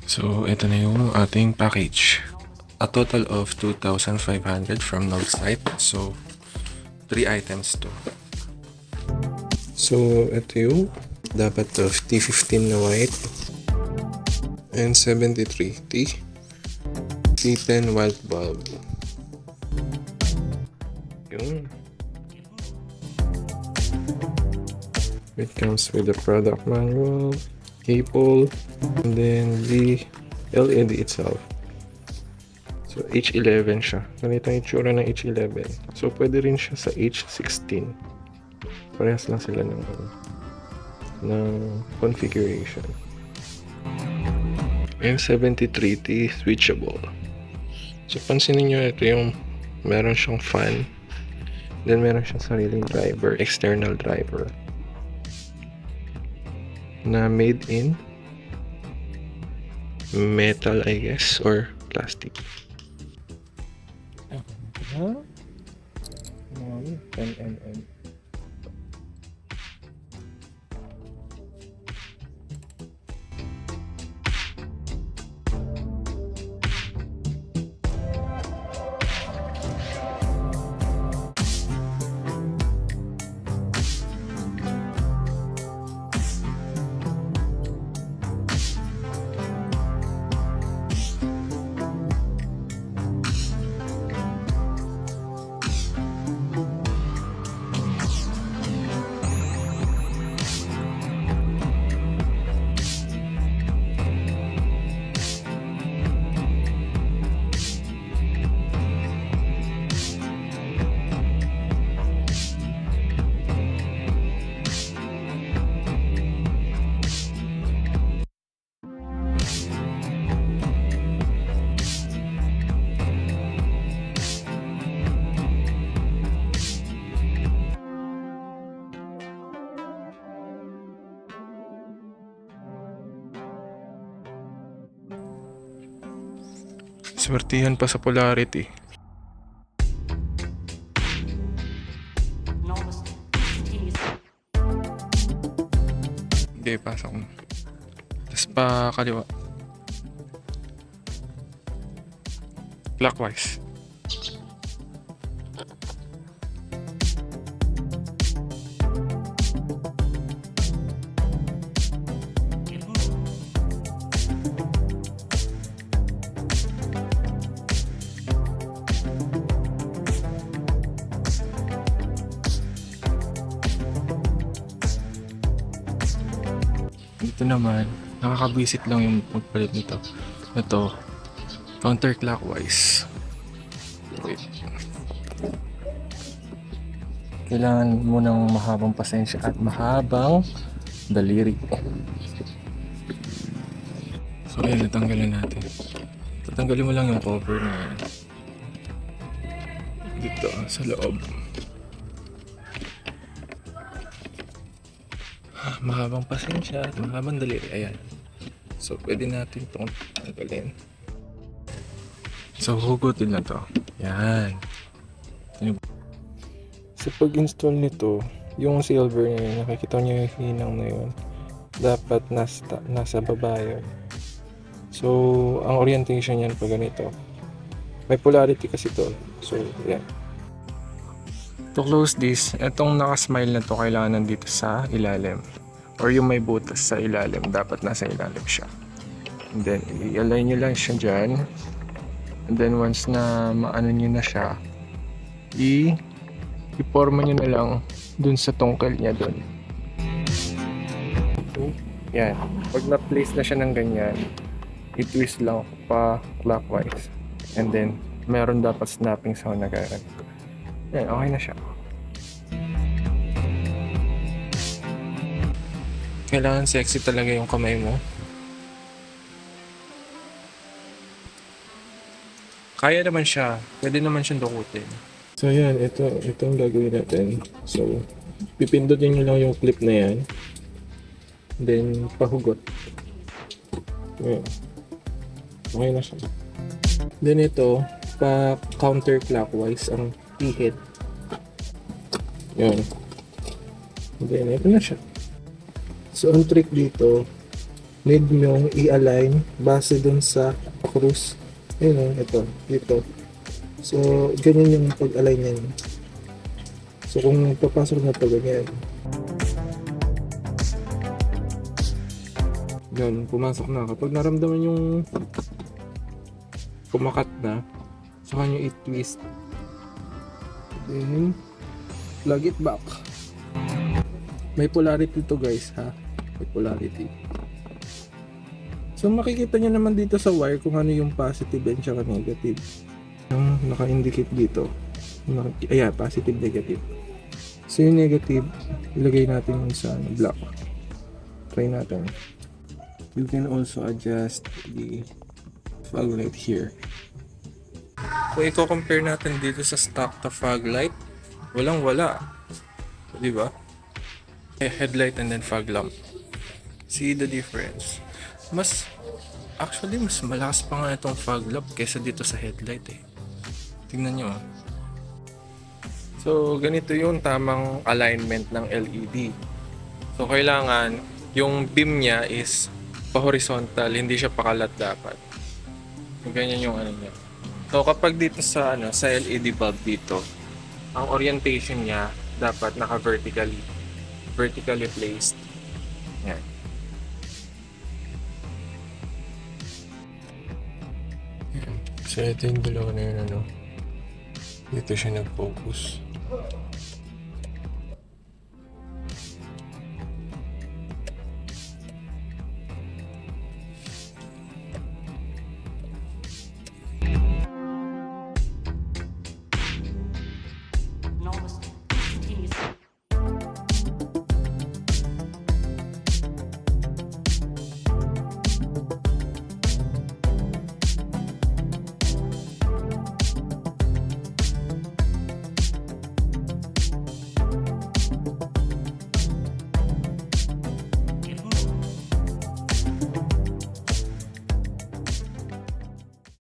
So, ito na yung ating package. A total of 2,500 from Northside. So, 3 items to. So, ito yung dapat to T15 na white and 73 T10 white bulb. Yun. It comes with the product manual, cable, and then the LED itself. So, H11 siya. Ganito yung itsura ng H11. So, pwede rin siya sa H16. Parehas lang sila ng configuration. Yung 73T switchable. So, pansinin nyo, ito yung meron siyang fan. Then, meron siyang sariling driver, external driver. Na made in metal, I guess, or plastic. 10 mm. Swertihan pa sa polarity. Hindi, pasok mo. Tapos pa kaliwa. Clockwise. Dito naman, nakakabwisit lang yung magpalit nito. Ito, counterclockwise. Wait. Kailangan mo ng mahabang pasensya at mahabang daliri. So ayan, natanggalan natin. Tatanggalin mo lang yung cover na yan. Dito, sa loob. Mahabang pasensya at mahabang daliri. Ayan. So, pwede natin itong tanggalin. So, hugutin na to. Yan. So, pag-install nito, yung silver na yun, nakikita nyo yung hinang na yun, dapat nasa baba yun. So, ang orientation yan pag ganito. May polarity kasi to. So, yan. To close this, itong nakasmile na to kailangan nandito sa ilalim. Or yung may butas sa ilalim, dapat nasa ilalim siya. And then, i-align nyo lang siya dyan. And then, once na maano nyo na siya, i-forma nyo na lang dun sa tungkol niya dun. Okay. Yan. Pag na-place na siya ng ganyan, i-twist lang pa clockwise. And then, meron dapat snapping sound na gano'n. Yan, okay na siya. Kailangan sexy talaga yung kamay mo. Kaya naman siya. Pwede naman siyang dukutin. So yan, ito ang gagawin natin. So, pipindutin nyo lang yung clip na yan. Then, pahugot. Yan. Okay na siya. Then ito, pa counterclockwise ang T-head. Yan. Then, ito na siya. So, ang trick dito, need mong i-align base dun sa cruise. Ayun o, ito, dito. So, ganyan yung pag-align niya. So, kung papasok na pa ganyan. Yun, pumasok na. Kapag naramdaman yung kumakat na, saka nyo i-twist. Then, plug it back. May polarity to guys ha. May polarity. So makikita nyo naman dito sa wire kung ano yung positive and saka negative. Yung naka-indicate dito. Ayan, positive, negative. So yung negative, ilagay natin yung sa black. Try natin. You can also adjust the fog light here. Kung i-compare natin dito sa stock to fog light, walang wala. Di ba? Headlight and then fog lamp. See the difference. Actually mas malakas pa nga itong fog lamp kaysa dito sa headlight eh. Tingnan nyo. So ganito yung tamang alignment ng LED. So kailangan yung beam niya is pa-horizontal, hindi siya pakalat dapat. So, ganyan yung ano niya. So kapag dito sa sa LED bulb dito, ang orientation niya dapat vertically placed. Yan. So ito yung dalawa na yun dito siya nag-focus.